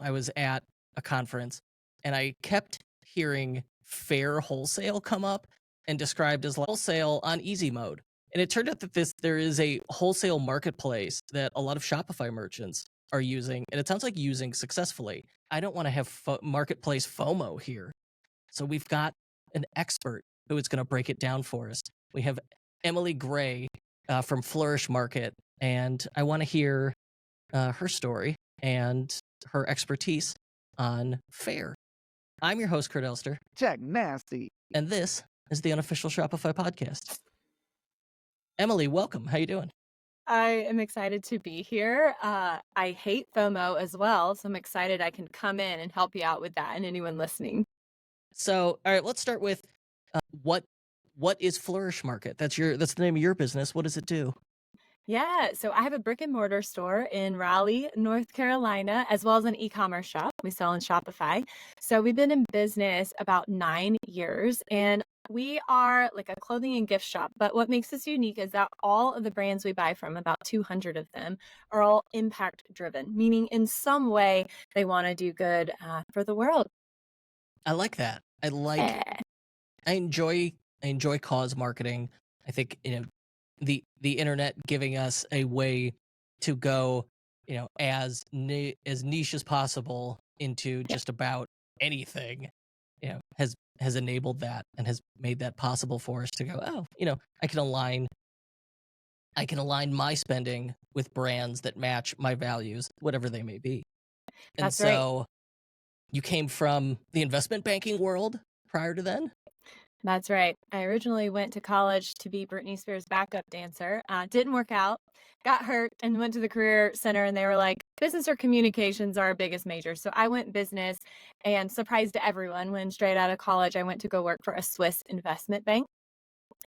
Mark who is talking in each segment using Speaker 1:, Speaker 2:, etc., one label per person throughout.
Speaker 1: I was at a conference and I kept hearing Faire Wholesale come up and described as like wholesale on easy mode. And it turned out that there is a wholesale marketplace that a lot of Shopify merchants are using, and it sounds like using successfully. I don't want to have marketplace FOMO here. So we've got an expert who is going to break it down for us. We have Emily Gray from Flourish Market, and I want to hear her story and her expertise on Faire. I'm your host, Kurt Elster.
Speaker 2: Jack Nasty.
Speaker 1: And this is the Unofficial Shopify Podcast. Emily, welcome. How you doing?
Speaker 3: I am excited to be here. I hate FOMO as well, so I'm excited I can come in and help you out with that and anyone listening.
Speaker 1: So, all right, let's start with what is Flourish Market? That's the name of your business. What does it do?
Speaker 3: Yeah, so I have a brick and mortar store in Raleigh, North Carolina, as well as an e-commerce shop. We sell on Shopify. So we've been in business about 9 years, and we are like a clothing and gift shop. But what makes us unique is that all of the brands we buy from, about 200 of them, are all impact driven, meaning in some way they want to do good for the world.
Speaker 1: I like that. I enjoy cause marketing. I think the internet giving us a way to go as niche as possible into just about anything has enabled that and has made that possible for us to go, I can align my spending with brands that match my values, whatever they may be. And
Speaker 3: That's
Speaker 1: so
Speaker 3: right.
Speaker 1: you came from the investment banking world prior to then?
Speaker 3: That's right. I originally went to college to be Britney Spears' backup dancer. Didn't work out, got hurt, and went to the career center, and they were like, business or communications are our biggest major. So I went business, and surprised everyone, when straight out of college, I went to go work for a Swiss investment bank.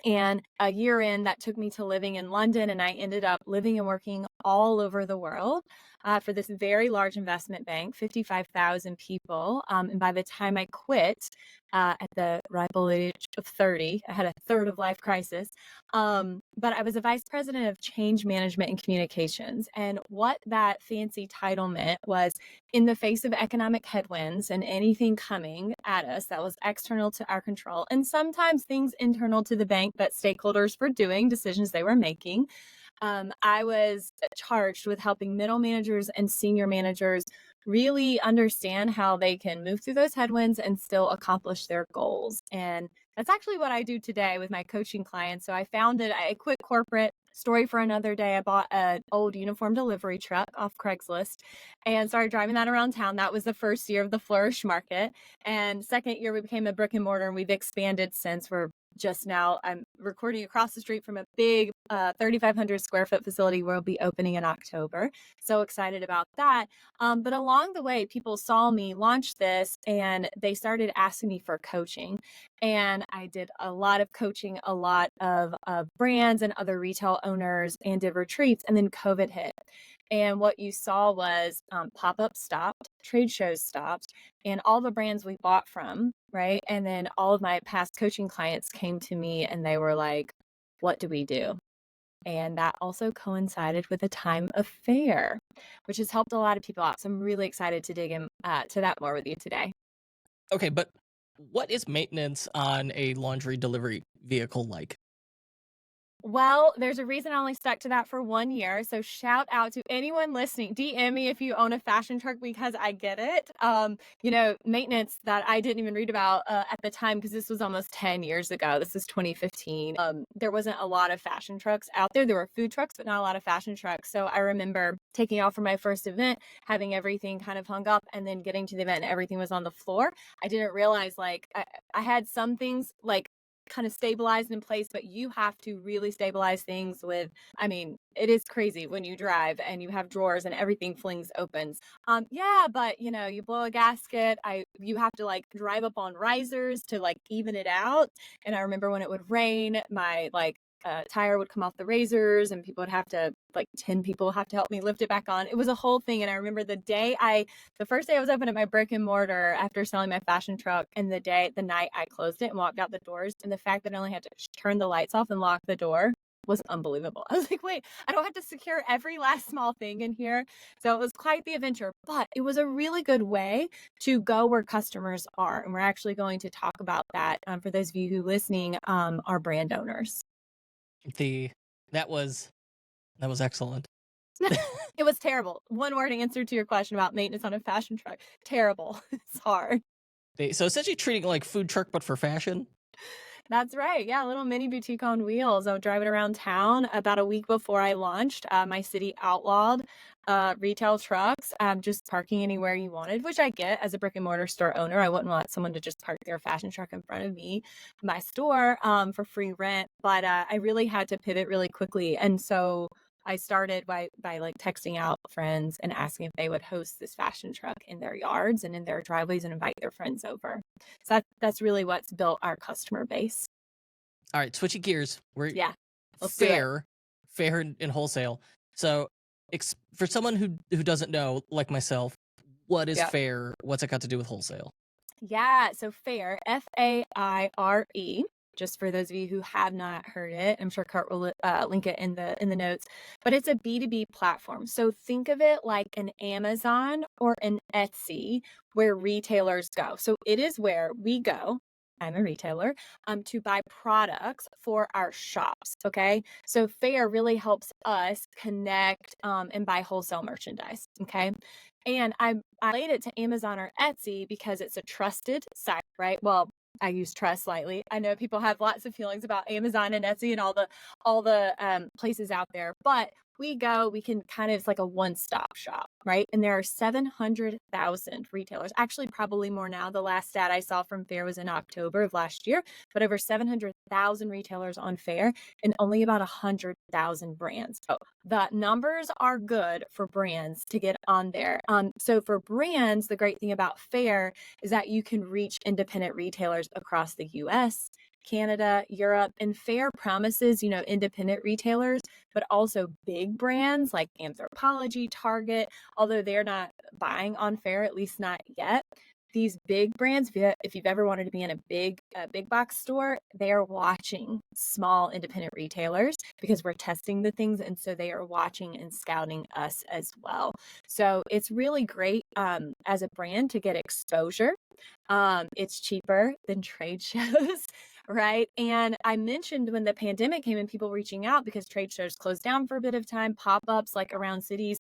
Speaker 3: And a year in, that took me to living in London, and I ended up living and working all over the world for this very large investment bank, 55,000 people. And by the time I quit at the ripe old age of 30, I had a third of life crisis. But I was a vice president of change management and communications. And what that fancy title meant was, in the face of economic headwinds and anything coming at us that was external to our control, and sometimes things internal to the bank that stakeholders were doing, decisions they were making, I was charged with helping middle managers and senior managers really understand how they can move through those headwinds and still accomplish their goals. And that's actually what I do today with my coaching clients. So I quit corporate. Story for another day. I bought an old uniform delivery truck off Craigslist and started driving that around town. That was the first year of the Flourish Market. And second year, we became a brick and mortar, and we've expanded since. I'm recording across the street from a big 3,500 square foot facility we'll be opening in October. So excited about that. But along the way, people saw me launch this and they started asking me for coaching. And I did a lot of coaching, a lot of brands and other retail owners, and did retreats. And then COVID hit. And what you saw was pop-ups stopped, trade shows stopped, and all the brands we bought from, right? And then all of my past coaching clients came to me and they were like, what do we do? And that also coincided with the time of Faire, which has helped a lot of people out. So I'm really excited to dig in to that more with you today.
Speaker 1: Okay, but what is maintenance on a laundry delivery vehicle like?
Speaker 3: Well, there's a reason I only stuck to that for 1 year. So shout out to anyone listening. DM me if you own a fashion truck, because I get it. Maintenance that I didn't even read about at the time, because this was almost 10 years ago. This is 2015. There wasn't a lot of fashion trucks out there. There were food trucks, but not a lot of fashion trucks. So I remember taking off for my first event, having everything kind of hung up, and then getting to the event and everything was on the floor. I didn't realize I had some things kind of stabilized in place, but you have to really stabilize things with, it is crazy when you drive and you have drawers and everything flings opens. But you blow a gasket, you have to drive up on risers to even it out. And I remember when it would rain, my tire would come off the razors and people would have to 10 people have to help me lift it back on. It was a whole thing. And I remember the first day I was open at my brick and mortar after selling my fashion truck, and the night I closed it and walked out the doors, and the fact that I only had to turn the lights off and lock the door, was unbelievable. I was like, wait, I don't have to secure every last small thing in here. So it was quite the adventure, but it was a really good way to go where customers are. And we're actually going to talk about that for those of you who listening are brand owners.
Speaker 1: The that was that was excellent.
Speaker 3: It was terrible. One word answer to your question about maintenance on a fashion truck. Terrible. It's hard.
Speaker 1: So essentially treating it like food truck, but for fashion.
Speaker 3: That's right. Yeah, a little mini boutique on wheels. I would drive it around town. About a week before I launched, my city outlawed retail trucks, just parking anywhere you wanted, which I get as a brick and mortar store owner. I wouldn't want someone to just park their fashion truck in front of me, my store, for free rent. But I really had to pivot really quickly. And so I started by like texting out friends and asking if they would host this fashion truck in their yards and in their driveways and invite their friends over. So that's really what's built our customer base.
Speaker 1: All right, switching gears. We're
Speaker 3: Yeah, let's do it.
Speaker 1: fair and wholesale. So, for someone who doesn't know, like myself, what is
Speaker 3: Yep.
Speaker 1: fair? What's it got to do with wholesale?
Speaker 3: Yeah, so Faire, Faire, just for those of you who have not heard it, I'm sure Kurt will link it in the notes. But it's a B2B platform. So think of it like an Amazon or an Etsy where retailers go. So it is where we go. I'm a retailer, to buy products for our shops. Okay. So Faire really helps us connect and buy wholesale merchandise. Okay. And I relate it to Amazon or Etsy because it's a trusted site, right? Well, I use trust slightly. I know people have lots of feelings about Amazon and Etsy and all the places out there, but we can kind of, it's like a one-stop shop, right? And there are 700,000 retailers, actually probably more now. The last stat I saw from Faire was in October of last year, but over 700,000 retailers on Faire and only about 100,000 brands. So the numbers are good for brands to get on there. So for brands, the great thing about Faire is that you can reach independent retailers across the US, Canada, Europe, and Faire promises, independent retailers, but also big brands like Anthropologie, Target, although they're not buying on Faire, at least not yet. These big brands, if you've ever wanted to be in a big box store, they are watching small independent retailers because we're testing the things. And so they are watching and scouting us as well. So it's really great as a brand to get exposure. It's cheaper than trade shows, right? And I mentioned when the pandemic came and people reaching out because trade shows closed down for a bit of time, pop-ups like around cities,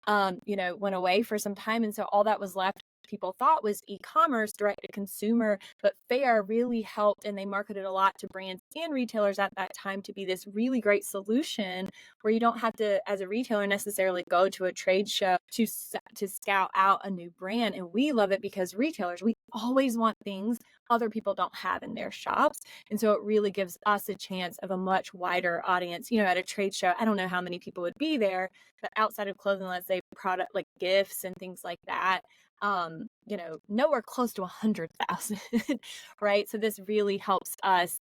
Speaker 3: went away for some time. And so all that was left people thought was e-commerce, direct to consumer, but Faire really helped and they marketed a lot to brands and retailers at that time to be this really great solution where you don't have to, as a retailer, necessarily go to a trade show to scout out a new brand. And we love it because retailers, we always want things other people don't have in their shops. And so it really gives us a chance of a much wider audience. At a trade show, I don't know how many people would be there, but outside of clothing, let's say product like gifts and things like that, nowhere close to 100,000, right? So this really helps us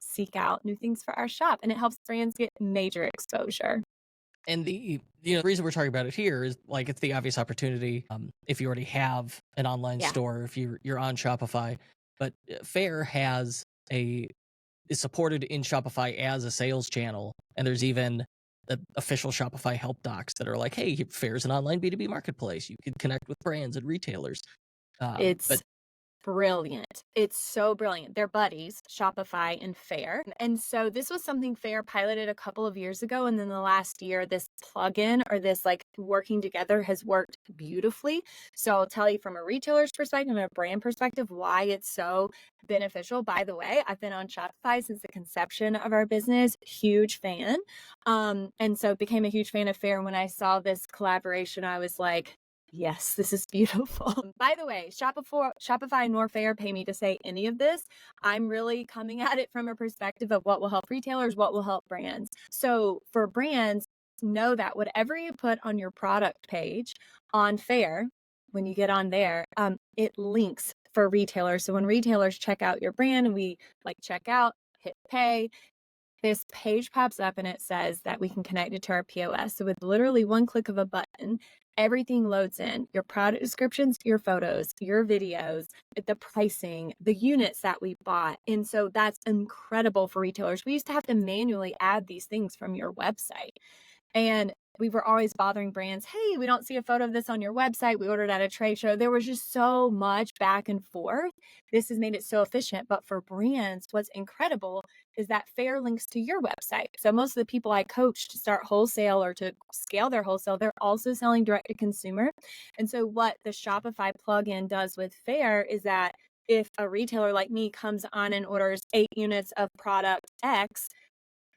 Speaker 3: seek out new things for our shop, and it helps brands get major exposure.
Speaker 1: And the reason we're talking about it here is like it's the obvious opportunity. If you already have an online
Speaker 3: Yeah.
Speaker 1: store, if you're on Shopify, but Faire is supported in Shopify as a sales channel, and there's even the official Shopify help docs that are like, "Hey, Faire is an online B2B marketplace. You can connect with brands and retailers." But
Speaker 3: It's brilliant. It's so brilliant. They're buddies, Shopify and Faire. And so this was something Faire piloted a couple of years ago. And then the last year, this plugin or this like working together has worked beautifully. So I'll tell you from a retailer's perspective and a brand perspective why it's so beneficial. By the way, I've been on Shopify since the conception of our business, huge fan. And so became a huge fan of Faire. And when I saw this collaboration, I was like, yes, this is beautiful. By the way, Shopify nor Faire pay me to say any of this. I'm really coming at it from a perspective of what will help retailers, what will help brands. So for brands, know that whatever you put on your product page on Faire, when you get on there, it links for retailers. So when retailers check out your brand and we like check out, hit pay, this page pops up and it says that we can connect it to our POS. So with literally one click of a button, everything loads in, your product descriptions, your photos, your videos, the pricing, the units that we bought. And so that's incredible for retailers. We used to have to manually add these things from your website. And we were always bothering brands. Hey, we don't see a photo of this on your website. We ordered at a trade show. There was just so much back and forth. This has made it so efficient. But for brands, what's incredible is that Faire links to your website. So most of the people I coach to start wholesale or to scale their wholesale, they're also selling direct to consumer. And so what the Shopify plugin does with Faire is that if a retailer like me comes on and orders 8 units of product X,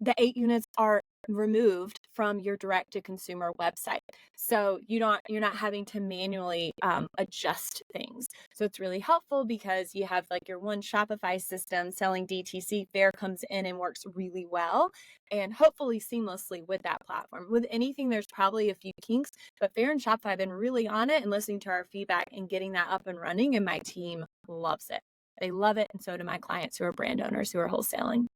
Speaker 3: the 8 units are removed from your direct to consumer website. So you're not having to manually adjust things. So it's really helpful because you have like your one Shopify system selling DTC. Faire comes in and works really well and hopefully seamlessly with that platform. With anything, there's probably a few kinks, but Faire and Shopify have been really on it and listening to our feedback and getting that up and running. And my team loves it. They love it. And so do my clients who are brand owners who are wholesaling.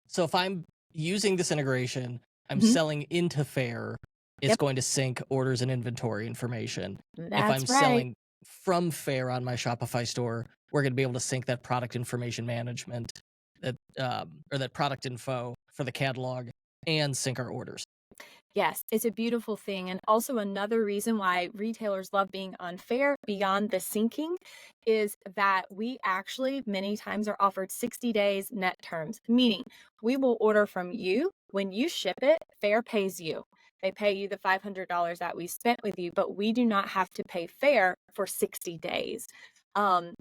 Speaker 1: So if I'm using this integration, I'm
Speaker 3: Mhm.
Speaker 1: selling into Faire, it's
Speaker 3: Yep.
Speaker 1: going to sync orders and inventory information. If I'm
Speaker 3: That's right.
Speaker 1: selling from Faire on my Shopify store, we're going to be able to sync that product information management, that or that product info for the catalog, and sync our orders.
Speaker 3: Yes, it's a beautiful thing. And also another reason why retailers love being on Faire beyond the syncing is that we actually many times are offered 60 days net terms, meaning we will order from you. When you ship it, Faire pays you. They pay you the $500 that we spent with you, but we do not have to pay Faire for 60 days.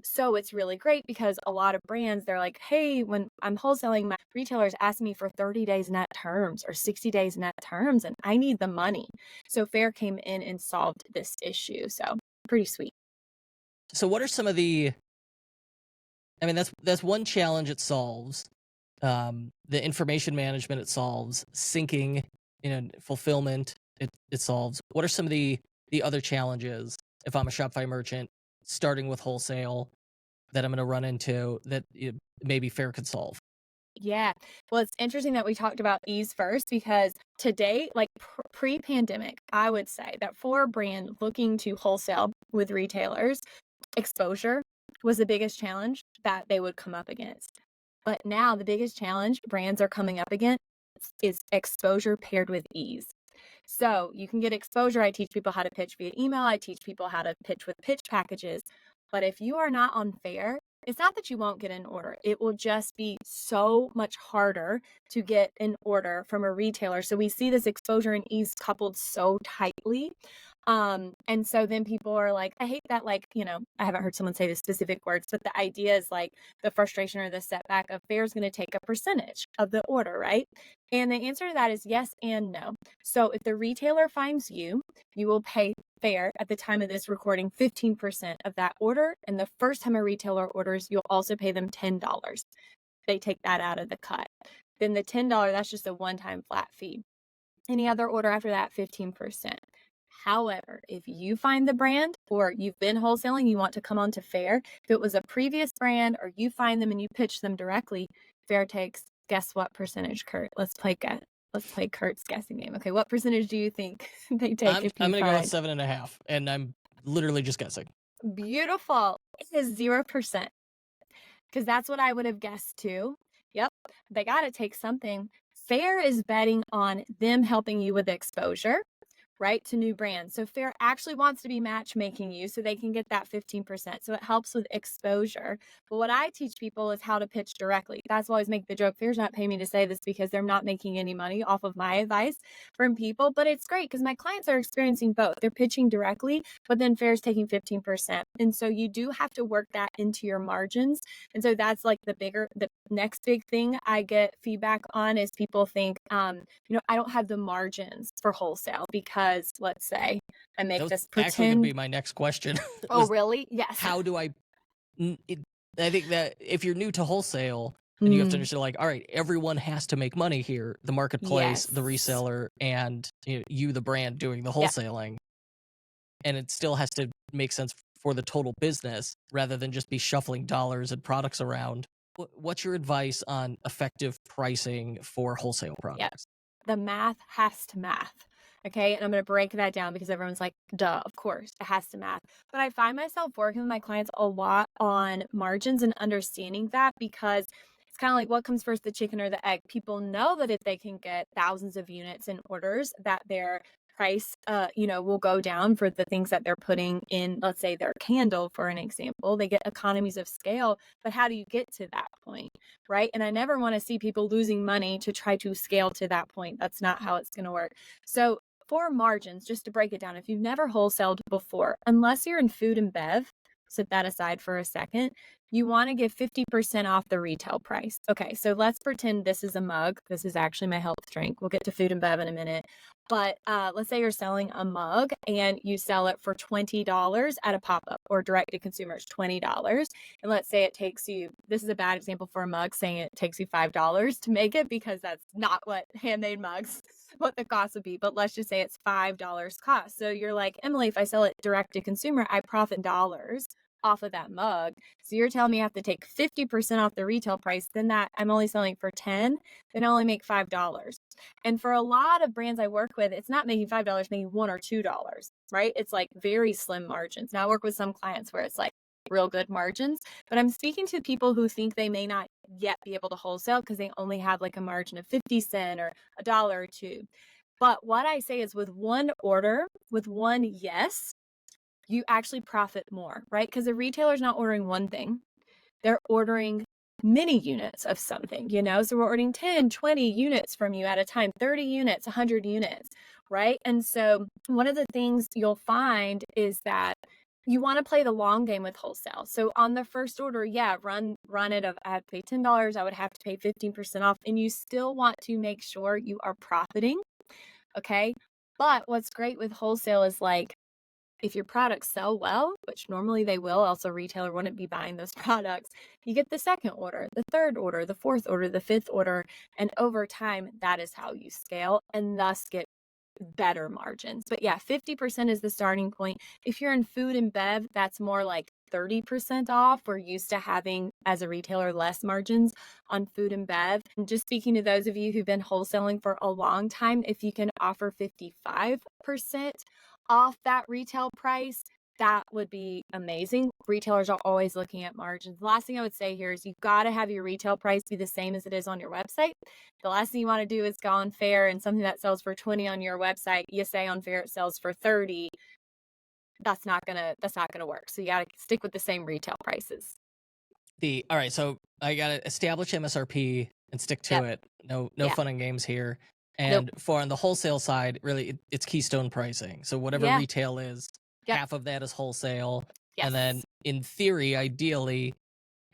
Speaker 3: So it's really great because a lot of brands, they're like, hey, when I'm wholesaling, my retailers ask me for 30 days net terms or 60 days net terms, and I need the money. So Faire came in and solved this issue. So pretty sweet.
Speaker 1: So what are some of the I mean that's one challenge it solves. The information management it solves, syncing, fulfillment it solves. What are some of the other challenges if I'm a Shopify merchant starting with wholesale that I'm going to run into that maybe Faire could solve?
Speaker 3: Yeah. Well, it's interesting that we talked about ease first because today, like pre-pandemic, I would say that for a brand looking to wholesale with retailers, exposure was the biggest challenge that they would come up against. But now the biggest challenge brands are coming up against is exposure paired with ease. So you can get exposure. I teach people how to pitch via email. I teach people how to pitch with pitch packages. But if you are not on Faire, it's not that you won't get an order. It will just be so much harder to get an order from a retailer. So we see this exposure and ease coupled so tightly. And so then people are like, I hate that, like, I haven't heard someone say the specific words, but the idea is like the frustration or the setback of Faire is going to take a percentage of the order, right? And the answer to that is yes and no. So if the retailer finds you, you will pay Faire at the time of this recording 15% of that order. And the first time a retailer orders, you'll also pay them $10. They take that out of the cut. Then the $10, that's just a one-time flat fee. Any other order after that, 15%. However, if you find the brand or you've been wholesaling, you want to come on to Faire, if it was a previous brand or you find them and you pitch them directly, Faire takes, guess what percentage, Kurt? Let's play Kurt's guessing game. Okay, what percentage do you think they take if
Speaker 1: I'm
Speaker 3: you
Speaker 1: going to go
Speaker 3: find?
Speaker 1: with 7.5, and I'm literally just guessing.
Speaker 3: Beautiful. It is 0%. Because that's what I would have guessed too. Yep, they got to take something. Faire is betting on them helping you with exposure, right, to new brands. So Faire actually wants to be matchmaking you so they can get that 15%. So it helps with exposure. But what I teach people is how to pitch directly. That's why I always make the joke, Faire's not paying me to say this because they're not making any money off of my advice from people. But it's great because my clients are experiencing both. They're pitching directly, but then Faire's taking 15%. And so you do have to work that into your margins. And so that's like the next big thing I get feedback on is people think, I don't have the margins for wholesale because let's say I make
Speaker 1: That was
Speaker 3: this
Speaker 1: actually going to
Speaker 3: pretend.
Speaker 1: be my next question.
Speaker 3: Oh,
Speaker 1: was
Speaker 3: really? Yes.
Speaker 1: how do I I think that if you're new to wholesale and you have to understand, like, all right, everyone has to make money here, the marketplace, the
Speaker 3: Yes.
Speaker 1: reseller, and you the brand doing the
Speaker 3: Yep.
Speaker 1: wholesaling, and it still has to make sense for the total business rather than just be shuffling dollars and products around. What's your advice on effective pricing for wholesale
Speaker 3: Yep.
Speaker 1: products?
Speaker 3: The math has to math. Okay. And I'm going to break that down because everyone's like, duh, of course, it has to math. But I find myself working with my clients a lot on margins and understanding that because it's kind of like what comes first, the chicken or the egg. People know that if they can get thousands of units in orders, that their price, will go down for the things that they're putting in, let's say their candle, for an example. They get economies of scale, but how do you get to that point, right? And I never want to see people losing money to try to scale to that point. That's not how it's going to work. So for margins, just to break it down, if you've never wholesaled before, unless you're in food and bev, set that aside for a second, you want to give 50% off the retail price. Okay, so let's pretend this is a mug. This is actually my health drink. We'll get to food and bev in a minute. But let's say you're selling a mug and you sell it for $20 at a pop-up or direct to consumers, $20. And let's say it takes you, this is a bad example for a mug, saying it takes you $5 to make it because that's not what handmade mugs, what the cost would be. But let's just say it's $5 cost. So you're like, Emily, if I sell it direct to consumer, I profit dollars off of that mug. So you're telling me I have to take 50% off the retail price, then that I'm only selling for 10, then I only make $5. And for a lot of brands I work with, it's not making $5, making $1 or $2, right? It's like very slim margins. Now I work with some clients where it's like real good margins, but I'm speaking to people who think they may not yet be able to wholesale because they only have like a margin of 50 cents or a dollar or two. But what I say is with one order, with one yes, you actually profit more, right? Because the retailer's not ordering one thing, they're ordering many units of something, So we're ordering 10, 20 units from you at a time, 30 units, 100 units, right? And so one of the things you'll find is that you want to play the long game with wholesale. So on the first order, yeah, run it of I have to pay $10, I would have to pay 15% off, and you still want to make sure you are profiting, okay? But what's great with wholesale is like, if your products sell well, which normally they will, else a retailer wouldn't be buying those products, you get the second order, the third order, the fourth order, the fifth order. And over time, that is how you scale and thus get better margins. But yeah, 50% is the starting point. If you're in food and bev, that's more like 30% off. We're used to having, as a retailer, less margins on food and bev. And just speaking to those of you who've been wholesaling for a long time, if you can offer 55% off that retail price, that would be amazing. Retailers are always looking at margins. The last thing I would say here is you've got to have your retail price be the same as it is on your website. The last thing you want to do is go on Faire and something that sells for 20 on your website, you say on Faire it sells for 30. That's not gonna work. So you gotta stick with the same retail prices.
Speaker 1: All right, so I gotta establish MSRP and stick to
Speaker 3: Yep.
Speaker 1: it. No
Speaker 3: Yeah.
Speaker 1: fun and games here.
Speaker 3: Nope.
Speaker 1: And for on the wholesale side, really, it's Keystone Pricing. So whatever
Speaker 3: Yeah.
Speaker 1: retail is,
Speaker 3: Yep.
Speaker 1: half of that is wholesale,
Speaker 3: Yes.
Speaker 1: and then in theory, ideally,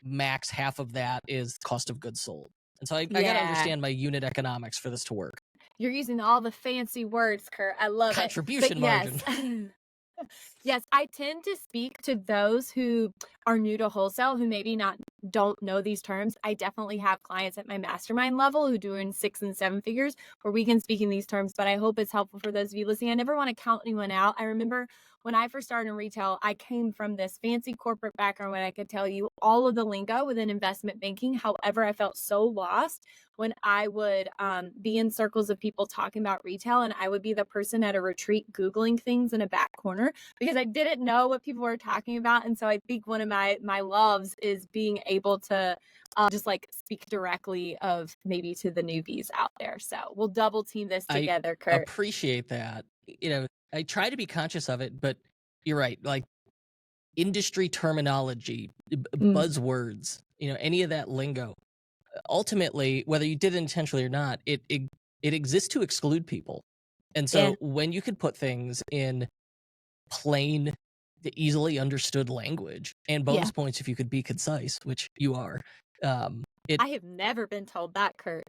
Speaker 1: max half of that is cost of goods sold. And so I gotta
Speaker 3: Yeah.
Speaker 1: understand my unit economics for this to work.
Speaker 3: You're using all the fancy words, Kurt. I love it.
Speaker 1: Contribution margin.
Speaker 3: Yes. Yes, I tend to speak to those who are new to wholesale, who maybe don't know these terms. I definitely have clients at my mastermind level who do in 6 and 7 figures where we can speak in these terms, but I hope it's helpful for those of you listening. I never want to count anyone out. I remember when I first started in retail, I came from this fancy corporate background when I could tell you all of the lingo within investment banking. However, I felt so lost when I would be in circles of people talking about retail, and I would be the person at a retreat Googling things in a back corner because I didn't know what people were talking about. And so I think one of my loves is being able to just like speak directly of maybe to the newbies out there. So we'll double team this together, Kurt.
Speaker 1: Appreciate that. I try to be conscious of it, but you're right. Like industry terminology, buzzwords, any of that lingo. Ultimately, whether you did it intentionally or not, it exists to exclude people. And so when you could put things in plain, easily understood language, and bonus points if you could be concise, which you are.
Speaker 3: I have never been told that, Kurt.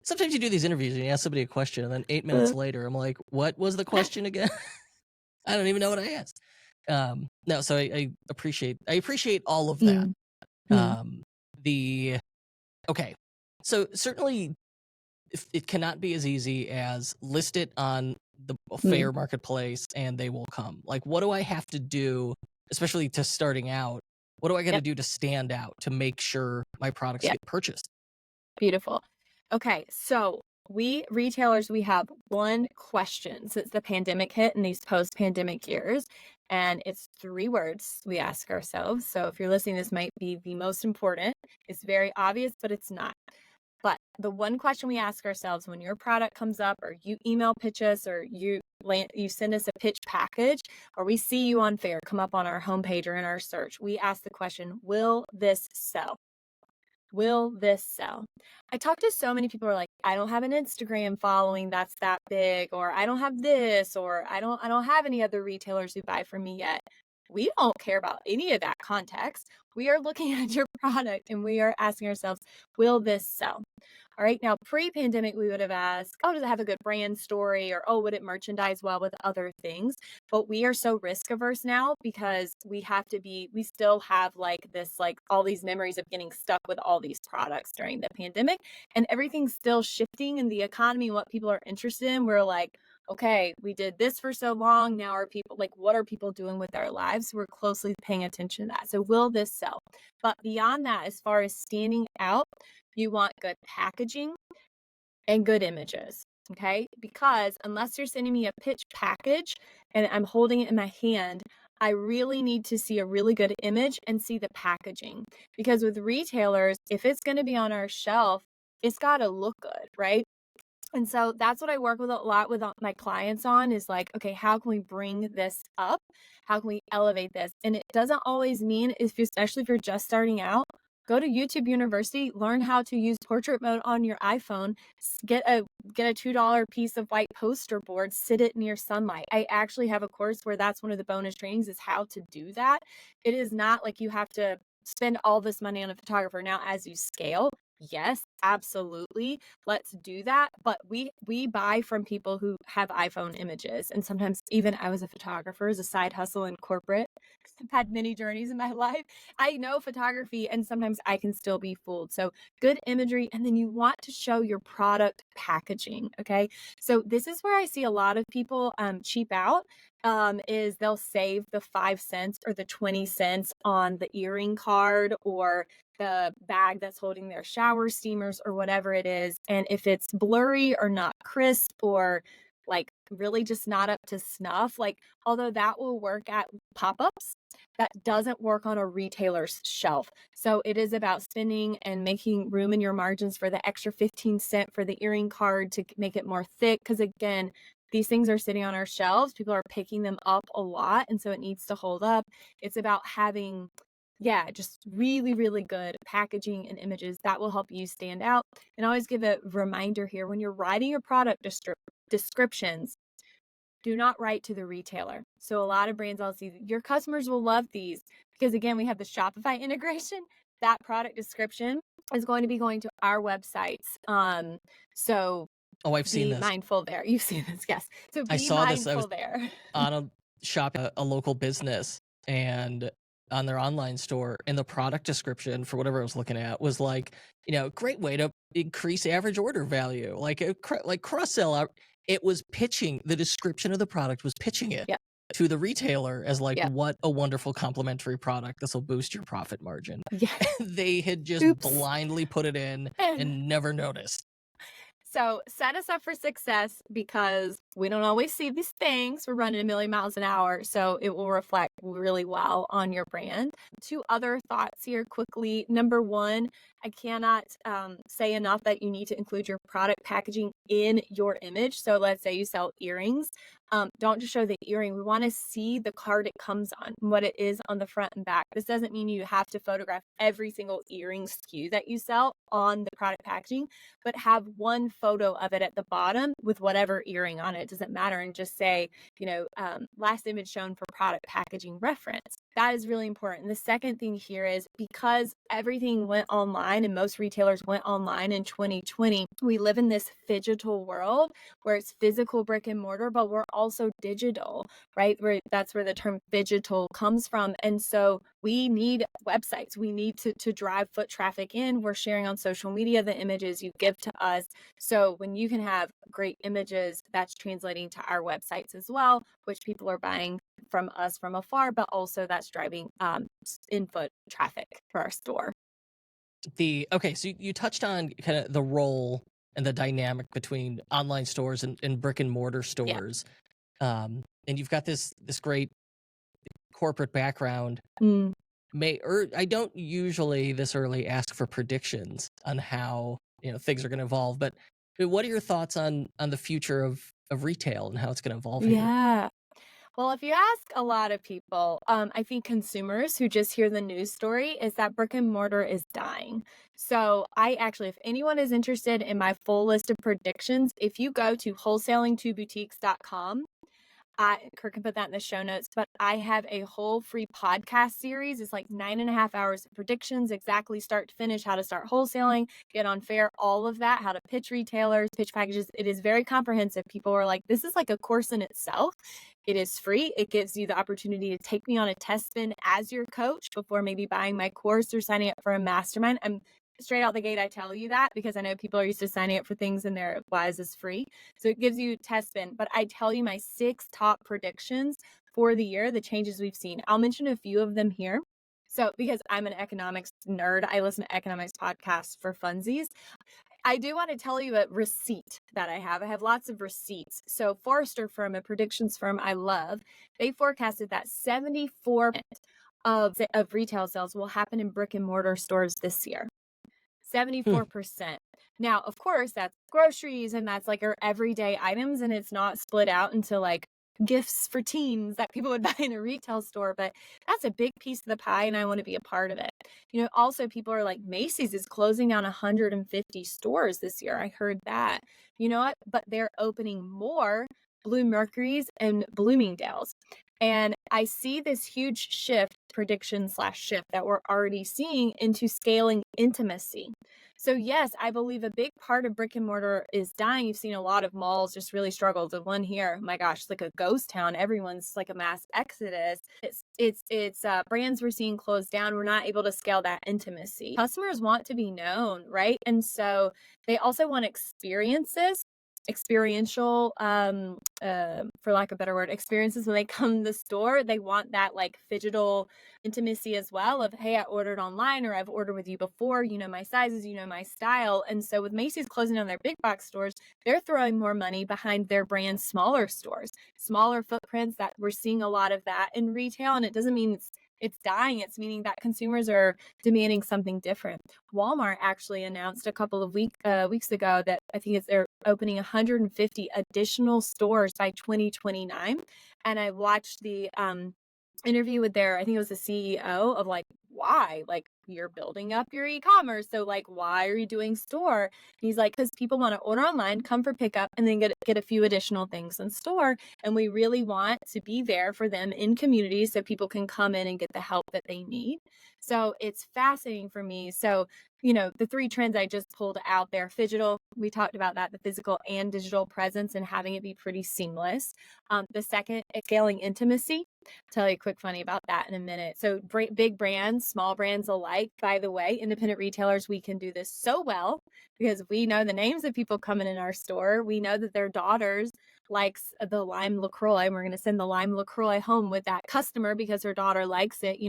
Speaker 1: Sometimes you do these interviews and you ask somebody a question, and then 8 minutes later, I'm like, "What was the question again?" I don't even know what I asked. No, so I appreciate all of that. Okay, so certainly it cannot be as easy as list it on the Faire marketplace and they will come. Like, what do I have to do, especially to starting out? What do I got to do to stand out, to make sure my products get purchased?
Speaker 3: Beautiful. Okay, so we retailers, we have one question since the pandemic hit in these post-pandemic years, and it's 3 words we ask ourselves. So if you're listening, this might be the most important. It's very obvious, but it's not. But the one question we ask ourselves when your product comes up, or you email pitch us, or you send us a pitch package, or we see you on Faire come up on our homepage or in our search, we ask the question, will this sell? Will this sell? I talk to so many people who are like, I don't have an Instagram following that's that big, or I don't have this, or I don't have any other retailers who buy from me yet. We don't care about any of that context. We are looking at your product and we are asking ourselves, will this sell? All right. Now, pre-pandemic, we would have asked, oh, does it have a good brand story? Or, oh, would it merchandise well with other things? But we are so risk averse now because we still have like this, like all these memories of getting stuck with all these products during the pandemic, and everything's still shifting in the economy and what people are interested in. We're like, okay, we did this for so long. Now are people like, what are people doing with their lives? We're closely paying attention to that. So will this sell? But beyond that, as far as standing out, you want good packaging and good images. Okay. Because unless you're sending me a pitch package and I'm holding it in my hand, I really need to see a really good image and see the packaging. Because with retailers, if it's going to be on our shelf, it's got to look good, right? And so that's what I work with a lot with my clients on is like, okay, how can we bring this up? How can we elevate this? And it doesn't always mean especially if you're just starting out, go to YouTube University, learn how to use portrait mode on your iPhone, get a $2 piece of white poster board, sit it near sunlight. I actually have a course where that's one of the bonus trainings is how to do that. It is not like you have to spend all this money on a photographer. Now, as you scale, yes, absolutely. Let's do that. But we buy from people who have iPhone images. And sometimes even I was a photographer as a side hustle in corporate. I've had many journeys in my life. I know photography and sometimes I can still be fooled. So good imagery. And then you want to show your product packaging. Okay. So this is where I see a lot of people cheap out. Is they'll save the 5 cents or the 20 cents on the earring card or the bag that's holding their shower steamers or whatever it is. And if it's blurry or not crisp or like really just not up to snuff, like although that will work at pop-ups, that doesn't work on a retailer's shelf. So it is about spending and making room in your margins for the extra 15 cents for the earring card to make it more thick. Because again, these things are sitting on our shelves. People are picking them up a lot. And so it needs to hold up. It's about having just really, really good packaging and images that will help you stand out. And I always give a reminder here when you're writing your product descriptions, do not write to the retailer. So a lot of brands I'll see, your customers will love these because again, we have the Shopify integration. That product description is going to be going to our websites. So
Speaker 1: Oh, I've seen
Speaker 3: be
Speaker 1: this.
Speaker 3: mindful there. You've seen this, yes. So
Speaker 1: I
Speaker 3: be
Speaker 1: saw this. I
Speaker 3: mindful
Speaker 1: was
Speaker 3: there.
Speaker 1: on a shop, a local business, and on their online store, and the product description for whatever I was looking at was like, great way to increase average order value, like like cross sell out. It was pitching the description of the product was pitching it
Speaker 3: Yep.
Speaker 1: to the retailer as like,
Speaker 3: Yep.
Speaker 1: what a wonderful complementary product. This will boost your profit margin.
Speaker 3: Yeah.
Speaker 1: They had just
Speaker 3: Oops.
Speaker 1: blindly put it in and never noticed.
Speaker 3: So set us up for success because we don't always see these things. We're running a million miles an hour, so it will reflect really well on your brand. 2 other thoughts here quickly. Number 1, I cannot say enough that you need to include your product packaging in your image. So let's say you sell earrings. Don't just show the earring. We want to see the card it comes on, what it is on the front and back. This doesn't mean you have to photograph every single earring SKU that you sell on the product packaging, but have one photo of it at the bottom with whatever earring on it. It doesn't matter. And just say, last image shown for product packaging reference. That is really important. The second thing here is because everything went online and most retailers went online in 2020, we live in this phygital world where it's physical brick and mortar, but we're also digital, right? That's where the term phygital comes from. And so we need websites. We need to drive foot traffic in. We're sharing on social media the images you give to us. So when you can have great images, that's translating to our websites as well, which people are buying from us from afar, but also that's driving in-foot traffic for our store.
Speaker 1: So you touched on kind of the role and the dynamic between online stores and brick and mortar
Speaker 3: Yeah.
Speaker 1: stores. And you've got this great corporate background.
Speaker 3: Mm.
Speaker 1: I don't usually this early ask for predictions on how things are going to evolve, but what are your thoughts on the future of retail and how it's going to evolve here?
Speaker 3: Yeah. Well, if you ask a lot of people, I think consumers who just hear the news story is that brick and mortar is dying. So I actually, if anyone is interested in my full list of predictions, if you go to wholesaling2boutiques.com, Kirk can put that in the show notes, but I have a whole free podcast series. It's like 9.5 hours of predictions, exactly start to finish, how to start wholesaling, get on Faire, all of that, how to pitch retailers, pitch packages. It is very comprehensive. People are like, this is like a course in itself. It is free. It gives you the opportunity to take me on a test spin as your coach before maybe buying my course or signing up for a mastermind. I'm straight out the gate, I tell you that because I know people are used to signing up for things and they're, why is this free? So it gives you test spin, but I tell you my 6 top predictions for the year, the changes we've seen. I'll mention a few of them here. So because I'm an economics nerd, I listen to economics podcasts for funsies. I do want to tell you a receipt that I have. I have lots of receipts. So Forrester firm, a predictions firm I love, they forecasted that 74% of retail sales will happen in brick and mortar stores this year.
Speaker 1: Hmm.
Speaker 3: 74%. Now, of course, that's groceries and that's like our everyday items, and it's not split out into like gifts for teens that people would buy in a retail store, but that's a big piece of the pie and I want to be a part of it. Also people are like Macy's is closing down 150 stores this year. I heard that. You know what? But they're opening more Blue Mercury's and Bloomingdale's. And I see this huge prediction/shift that we're already seeing into scaling intimacy. So yes, I believe a big part of brick and mortar is dying. You've seen a lot of malls just really struggle. The one here, my gosh, it's like a ghost town. Everyone's like a mass exodus. It's brands we're seeing close down. We're not able to scale that intimacy. Customers want to be known, right? And so they also want experiences, experiential for lack of a better word, experiences when they come to the store. They want that like phygital intimacy as well of, hey, I ordered online or I've ordered with you before, you know my sizes, you know my style. And so with Macy's closing down their big box stores, they're throwing more money behind their brand smaller stores, smaller footprints. That we're seeing a lot of that in retail. And it doesn't mean it's dying. It's meaning that consumers are demanding something different. Walmart actually announced a couple of weeks ago that I think they're opening 150 additional stores by 2029. And I watched the interview with I think it was the CEO of like, why? Like, you're building up your e-commerce. So like, why are you doing store? And he's like, because people want to order online, come for pickup, and then get a few additional things in store. And we really want to be there for them in communities so people can come in and get the help that they need. So it's fascinating for me. So, the 3 trends I just pulled out there, phygital, we talked about that, the physical and digital presence and having it be pretty seamless. The second, scaling intimacy. Tell you a quick funny about that in a minute. So big brands, small brands alike, by the way, independent retailers, we can do this so well because we know the names of people coming in our store. We know that their daughters likes the lime LaCroix, and we're going to send the lime LaCroix home with that customer because her daughter likes it.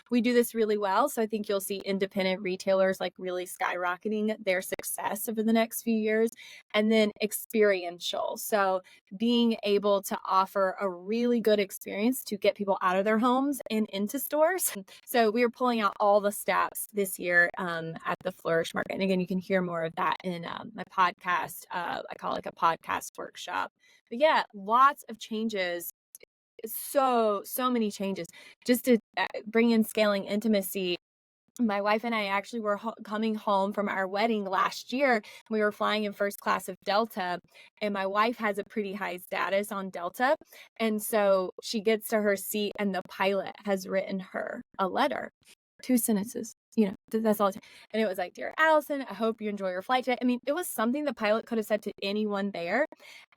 Speaker 3: We do this really well. So I think you'll see independent retailers like really skyrocketing their success over the next few years. And then experiential. So being able to offer a really good experience to get people out of their homes and into stores. So we are pulling out all the stats this year at the Flourish Market. And again, you can hear more of that in my podcast. I call it like a podcast workshop. But yeah, lots of changes. So many changes just to bring in scaling intimacy. My wife and I actually were coming home from our wedding last year. We were flying in first class of Delta, and my wife has a pretty high status on Delta. And so she gets to her seat, and the pilot has written her a letter, 2 sentences. That's all. And it was like, "Dear Allison, I hope you enjoy your flight today." I mean, it was something the pilot could have said to anyone there.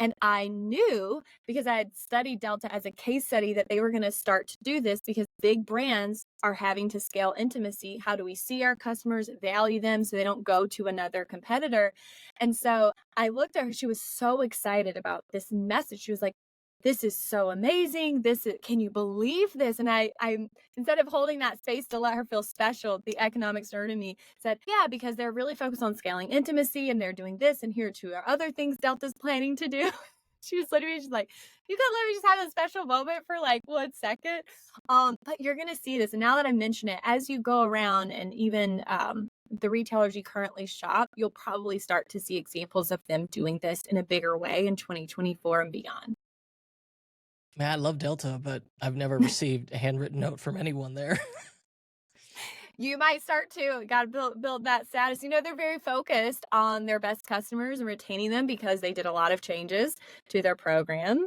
Speaker 3: And I knew because I had studied Delta as a case study that they were going to start to do this because big brands are having to scale intimacy. How do we see our customers, value them so they don't go to another competitor? And so I looked at her. She was so excited about this message. She was like, this is so amazing. Can you believe this? And I instead of holding that space to let her feel special, the economics nerd in me said, yeah, because they're really focused on scaling intimacy and they're doing this. And here too are other things Delta's planning to do. She was literally just like, you could literally just have a special moment for like 1 second. But you're going to see this. And now that I mention it, as you go around and even, the retailers you currently shop, you'll probably start to see examples of them doing this in a bigger way in 2024 and beyond.
Speaker 1: Man, I love Delta, but I've never received a handwritten note from anyone there.
Speaker 3: You might start to got to build that status. They're very focused on their best customers and retaining them because they did a lot of changes to their program,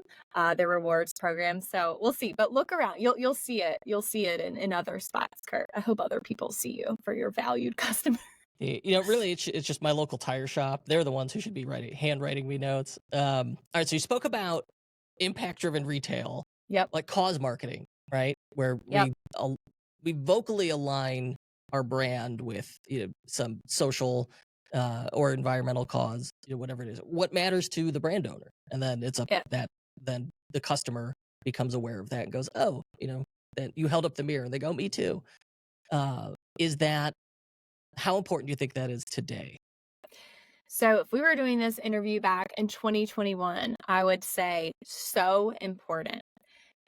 Speaker 3: their rewards program. So we'll see. But look around. You'll see it. You'll see it in other spots, Kurt. I hope other people see you for your valued customer.
Speaker 1: Really, it's just my local tire shop. They're the ones who should be handwriting me notes. All right, so you spoke about impact-driven retail,
Speaker 3: Yep.
Speaker 1: like cause marketing, right? Where
Speaker 3: Yep.
Speaker 1: we vocally align our brand with some social or environmental cause, whatever it is. What matters to the brand owner, and then it's up
Speaker 3: Yeah.
Speaker 1: that then the customer becomes aware of that and goes, oh, that you held up the mirror, and they go, me too. Is that How important do you think that is today?
Speaker 3: So if we were doing this interview back in 2021, I would say so important.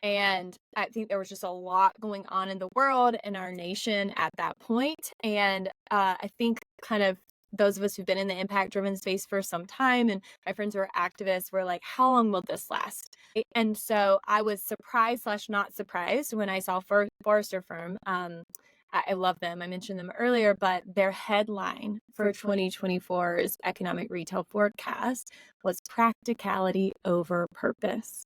Speaker 3: And I think there was just a lot going on in the world and our nation at that point. And I think kind of those of us who've been in the impact driven space for some time and my friends who are activists were like, how long will this last? And so I was surprised slash not surprised when I saw Forrester firm. I love them. I mentioned them earlier, but their headline for 2024's economic retail forecast was practicality over purpose.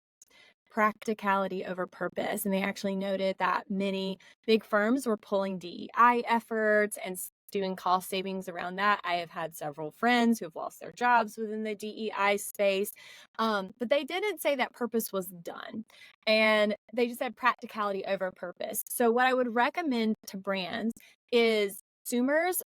Speaker 3: Practicality over purpose. And they actually noted that many big firms were pulling DEI efforts and doing cost savings around that. I have had several friends who have lost their jobs within the DEI space. But they didn't say that purpose was done. And they just said practicality over purpose. So what I would recommend to brands is consumers.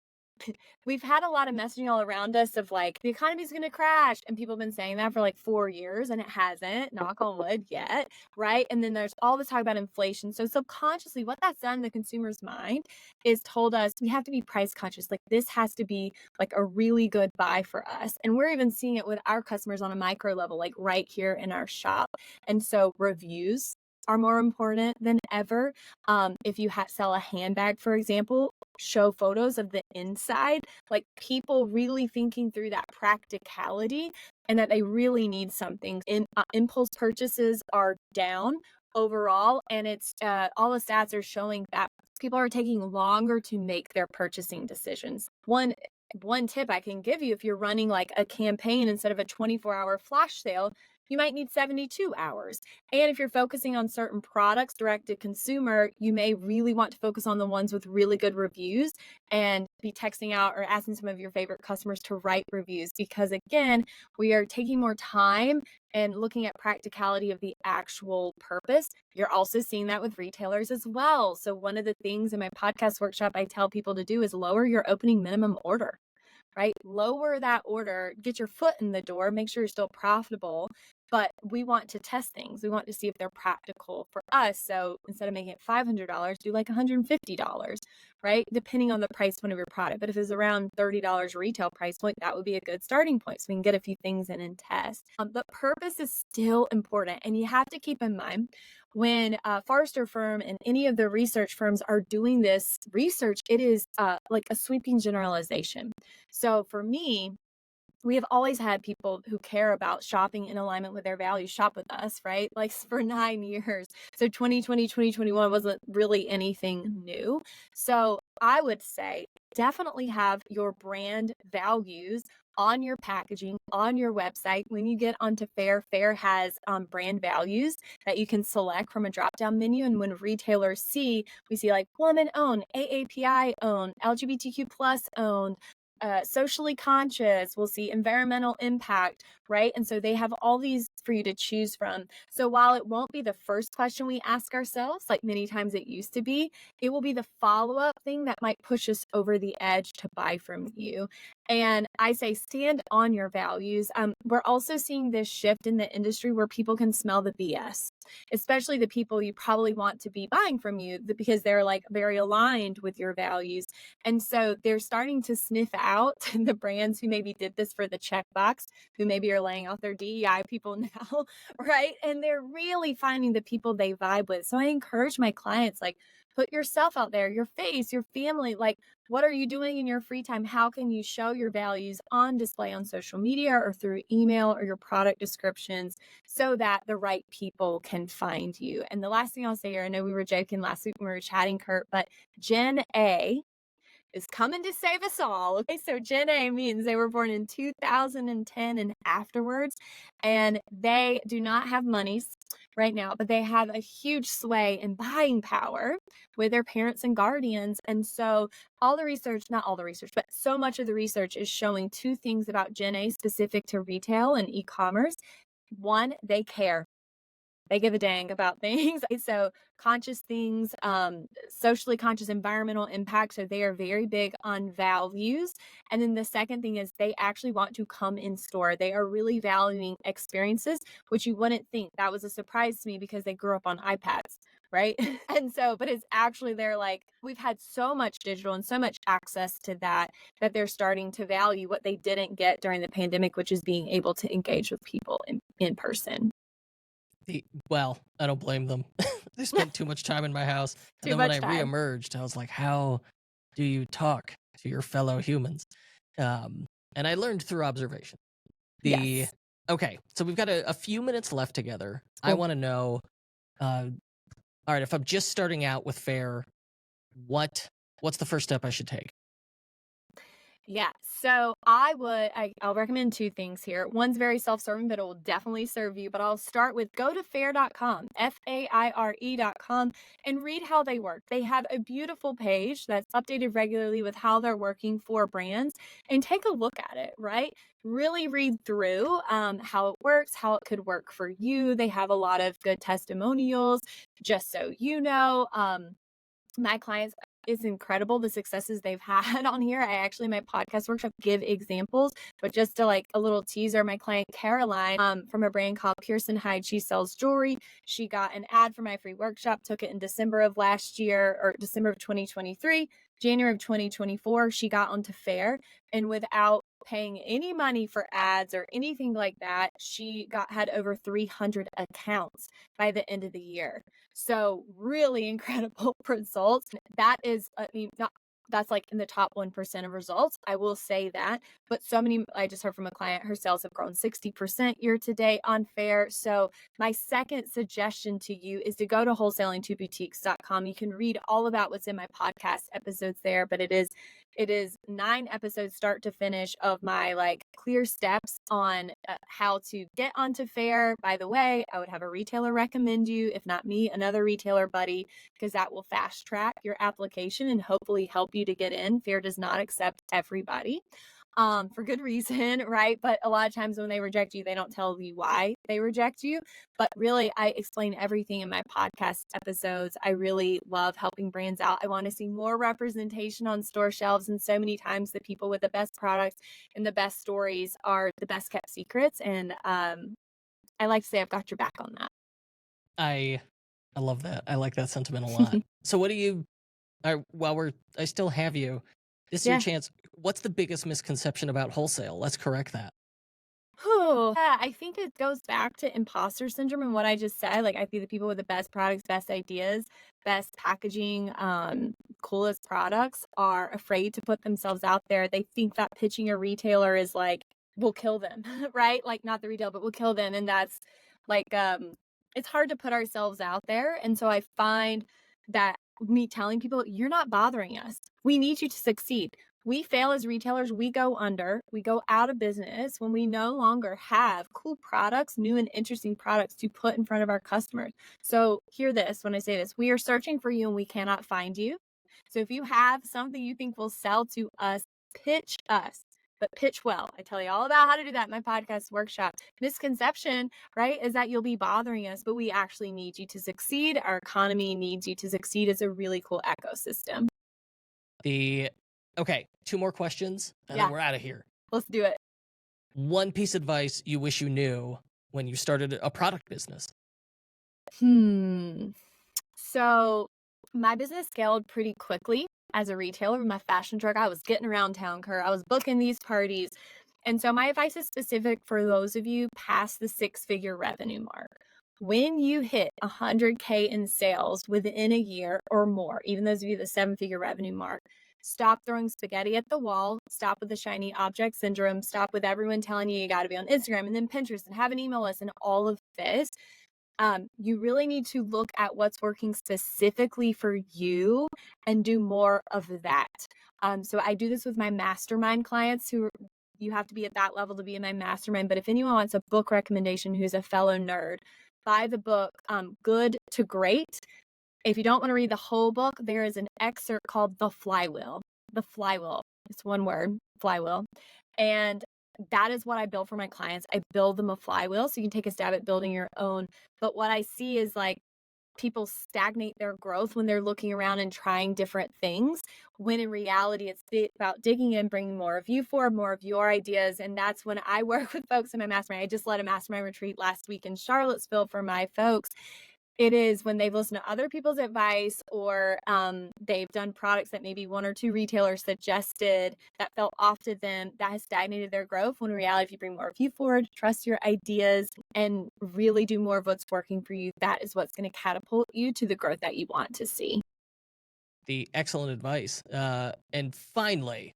Speaker 3: We've had a lot of messaging all around us of like, the economy's going to crash. And people have been saying that for like 4 years and it hasn't, knock on wood, yet. Right. And then there's all this talk about inflation. So subconsciously, what that's done in the consumer's mind is told us we have to be price conscious. Like this has to be like a really good buy for us. And we're even seeing it with our customers on a micro level, like right here in our shop. And so reviews are more important than ever. If you sell a handbag, for example, show photos of the inside, like people really thinking through that practicality and that they really need something. Impulse purchases are down overall, and it's all the stats are showing that people are taking longer to make their purchasing decisions. One tip I can give you, if you're running like a campaign instead of a 24-hour flash sale, you might need 72 hours. And if you're focusing on certain products direct to consumer, you may really want to focus on the ones with really good reviews and be texting out or asking some of your favorite customers to write reviews. Because again, we are taking more time and looking at practicality of the actual purpose. You're also seeing that with retailers as well. So one of the things in my podcast workshop I tell people to do is lower your opening minimum order. Right? Lower that order, get your foot in the door, make sure you're still profitable. But we want to test things. We want to see if they're practical for us. So instead of making it $500, do like $150, right? Depending on the price point of your product. But if it's around $30 retail price point, that would be a good starting point. So we can get a few things in and test. But purpose is still important. And you have to keep in mind when a Forrester firm and any of the research firms are doing this research, it is like a sweeping generalization. So for me, we have always had people who care about shopping in alignment with their values shop with us, right? Like for 9 years. So 2020, 2021 wasn't really anything new. So I would say definitely have your brand values on your packaging, on your website. When you get onto Faire, Faire has brand values that you can select from a drop-down menu. And when retailers see, we see like woman owned, AAPI owned, LGBTQ plus owned, socially conscious, we'll see environmental impact, right? And so they have all these for you to choose from. So while it won't be the first question we ask ourselves, like many times it used to be, it will be the follow-up thing that might push us over the edge to buy from you. And I say stand on your values. We're also seeing this shift in the industry where people can smell the BS, especially the people you probably want to be buying from you because they're like very aligned with your values. And so they're starting to sniff out the brands who maybe did this for the checkbox, who maybe are laying off their DEI people now, right? And they're really finding the people they vibe with. So I encourage my clients, like, put yourself out there, your face, your family, like, what are you doing in your free time? How can you show your values on display on social media or through email or your product descriptions so that the right people can find you? And the last thing I'll say here, I know we were joking last week when we were chatting, Kurt, but Gen A is coming to save us all. Okay, so Gen A means they were born in 2010 and afterwards, and they do not have monies right now, but they have a huge sway and buying power with their parents and guardians. And so all the research, not all the research, but so much of the research is showing two things about Gen A specific to retail and e-commerce. One, they care. They give a dang about things. So conscious things, socially conscious environmental impact. So they are very big on values. And then the second thing is they actually want to come in store. They are really valuing experiences, which you wouldn't think. That was a surprise to me because they grew up on iPads. Right. And so, but it's actually, they're like, we've had so much digital and so much access to that, that they're starting to value what they didn't get during the pandemic, which is being able to engage with people in person.
Speaker 1: Well, I don't blame them. They spent too much time in my house. And
Speaker 3: Too
Speaker 1: then when I
Speaker 3: much time.
Speaker 1: reemerged, I was like, how do you talk to your fellow humans? And I learned through observation.
Speaker 3: Yes.
Speaker 1: Okay, so we've got a few minutes left together. I
Speaker 3: Cool.
Speaker 1: want to know, all right, if I'm just starting out with Faire, what's the first step I should take?
Speaker 3: Yeah. So I'll recommend two things here. One's very self-serving, but it will definitely serve you. But I'll start with go to faire.com, FAIRE.com, and read how they work. They have a beautiful page that's updated regularly with how they're working for brands, and take a look at it, right? Really read through how it works, how it could work for you. They have a lot of good testimonials, just so you know. My clients, it's incredible the successes they've had on here. I actually, my podcast workshop, give examples, but just to like a little teaser, my client Caroline, from a brand called Pearson Hyde, she sells jewelry. She got an ad for my free workshop, took it in December of last year, or December of 2023. January of 2024, she got onto Faire, and without paying any money for ads or anything like that, she had over 300 accounts by the end of the year. So really incredible results. That is, I mean, not, that's like in the top 1% of results. I will say that. But so many, I just heard from a client, her sales have grown 60% year to date on Faire. So my second suggestion to you is to go to wholesaling2boutiques.com. You can read all about what's in my podcast episodes there, but it is 9 episodes start to finish of my like clear steps on how to get onto Faire. By the way, I would have a retailer recommend you, if not me, another retailer buddy, because that will fast track your application and hopefully help you to get in. Faire does not accept everybody. For good reason, right? But a lot of times when they reject you, they don't tell you why they reject you. But really, I explain everything in my podcast episodes. I really love helping brands out. I want to see more representation on store shelves. And so many times the people with the best products and the best stories are the best kept secrets. And I like to say I've got your back on that.
Speaker 1: I love that. I like that sentiment a lot. So what do you, I still have you. This is your
Speaker 3: Yeah.
Speaker 1: chance. What's the biggest misconception about wholesale? Let's correct that.
Speaker 3: Yeah, I think it goes back to imposter syndrome and what I just said. Like, I think the people with the best products, best ideas, best packaging, coolest products are afraid to put themselves out there. They think that pitching a retailer is like, will kill them, right? Like, not the retail, but will kill them. And that's like, it's hard to put ourselves out there. And so I find that me telling people, you're not bothering us. We need you to succeed. We fail as retailers, we go under, we go out of business when we no longer have cool products, new and interesting products to put in front of our customers. So hear this when I say this, we are searching for you and we cannot find you. So if you have something you think will sell to us, pitch us. but pitch well. I tell you all about how to do that in my podcast workshop. Misconception, right, is that you'll be bothering us, but we actually need you to succeed. Our economy needs you to succeed. It's a really cool ecosystem.
Speaker 1: Okay, 2 more questions, and
Speaker 3: Yeah.
Speaker 1: then we're out of here.
Speaker 3: Let's do it.
Speaker 1: One piece of advice you wish you knew when you started a product business.
Speaker 3: So my business scaled pretty quickly as a retailer with my fashion truck. I was getting around town, Kurt. I was booking these parties. And so my advice is specific for those of you past the 6-figure revenue mark. When you hit 100K in sales within a year or more, even those of you the 7-figure revenue mark, stop throwing spaghetti at the wall. Stop with the shiny object syndrome. Stop with everyone telling you got to be on Instagram and then Pinterest and have an email list and all of this. You really need to look at what's working specifically for you and do more of that. So I do this with my mastermind clients who you have to be at that level to be in my mastermind. But if anyone wants a book recommendation who's a fellow nerd, buy the book Good to Great. If you don't want to read the whole book, there is an excerpt called The Flywheel. The Flywheel. It's one word, flywheel. And that is what I build for my clients. I build them a flywheel so you can take a stab at building your own. But what I see is like people stagnate their growth when they're looking around and trying different things, when in reality, it's about digging in, bringing more of you forward, more of your ideas. And that's when I work with folks in my mastermind. I just led a mastermind retreat last week in Charlottesville for my folks. It is when they've listened to other people's advice or they've done products that maybe 1 or 2 retailers suggested that felt off to them, that has stagnated their growth. When in reality, if you bring more of you forward, trust your ideas, and really do more of what's working for you, that is what's going to catapult you to the growth that you want to see.
Speaker 1: The excellent advice. And finally,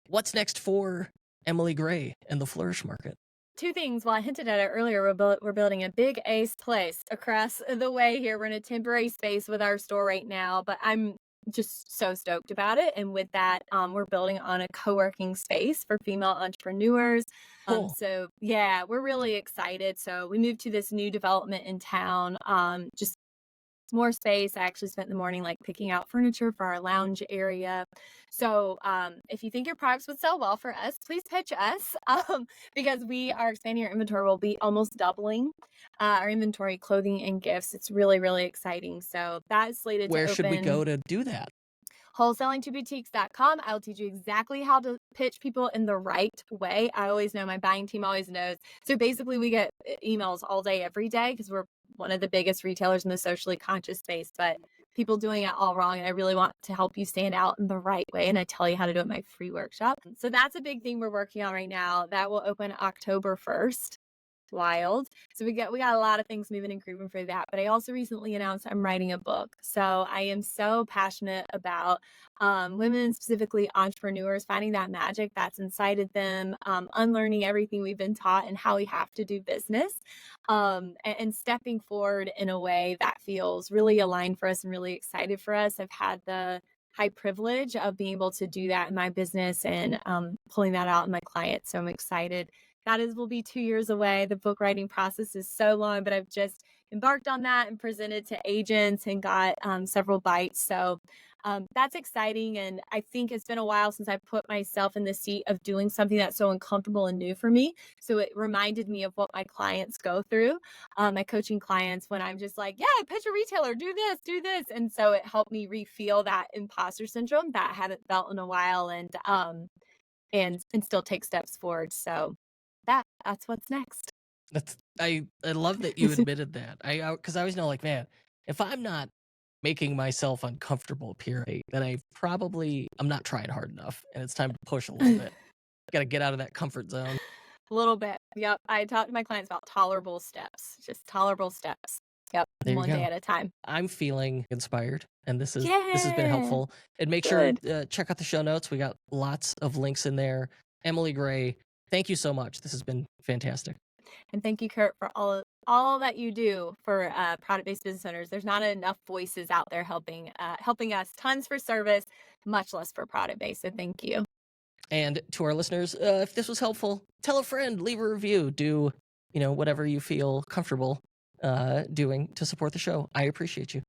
Speaker 1: what's next for Emily Gray and the Flourish Market?
Speaker 3: 2 things. Well, I hinted at it earlier. We're building a big ace place across the way here. We're in a temporary space with our store right now, but I'm just so stoked about it. And with that, we're building on a co-working space for female entrepreneurs.
Speaker 1: Cool.
Speaker 3: So yeah, we're really excited. So we moved to this new development in town. Just more space. I actually spent the morning like picking out furniture for our lounge area. So if you think your products would sell well for us, please pitch us because we are expanding our inventory. We'll be almost doubling our inventory, clothing and gifts. It's really, really exciting. So that is slated
Speaker 1: Where
Speaker 3: to
Speaker 1: should we
Speaker 3: open
Speaker 1: go to do that?
Speaker 3: wholesalingtoboutiques.com. I'll teach you exactly how to pitch people in the right way. I always know, my buying team always knows. So basically we get emails all day, every day, because we're one of the biggest retailers in the socially conscious space, but people doing it all wrong. And I really want to help you stand out in the right way. And I tell you how to do it in my free workshop. So that's a big thing we're working on right now. That will open October 1st. Wild. So we got a lot of things moving and grooving for that. But I also recently announced I'm writing a book. So I am so passionate about women, specifically entrepreneurs, finding that magic that's inside of them, unlearning everything we've been taught and how we have to do business, and stepping forward in a way that feels really aligned for us and really excited for us. I've had the high privilege of being able to do that in my business and pulling that out in my clients. So I'm excited. Will be 2 years away. The book writing process is so long, but I've just embarked on that and presented to agents and got several bites. So that's exciting. And I think it's been a while since I put myself in the seat of doing something that's so uncomfortable and new for me. So it reminded me of what my clients go through, my coaching clients, when I'm just like, yeah, pitch a retailer, do this, do this. And so it helped me refeel that imposter syndrome that I haven't felt in a while, and still take steps forward. So that's what's next.
Speaker 1: I love that you admitted that. Because I always know, like, man, if I'm not making myself uncomfortable appearing, then I'm not trying hard enough, and it's time to push a little bit. Got to get out of that comfort zone.
Speaker 3: A little bit. Yep. I talk to my clients about tolerable steps, just tolerable steps. Yep.
Speaker 1: There you
Speaker 3: One day
Speaker 1: go.
Speaker 3: at a time.
Speaker 1: I'm feeling inspired, and this has been helpful. And make sure check out the show notes. We got lots of links in there. Emily Gray, thank you so much. This has been fantastic.
Speaker 3: And thank you, Kurt, for all that you do for product-based business owners. There's not enough voices out there helping us. Tons for service, much less for product-based. So thank you.
Speaker 1: And to our listeners, if this was helpful, tell a friend, leave a review, do whatever you feel comfortable doing to support the show. I appreciate you.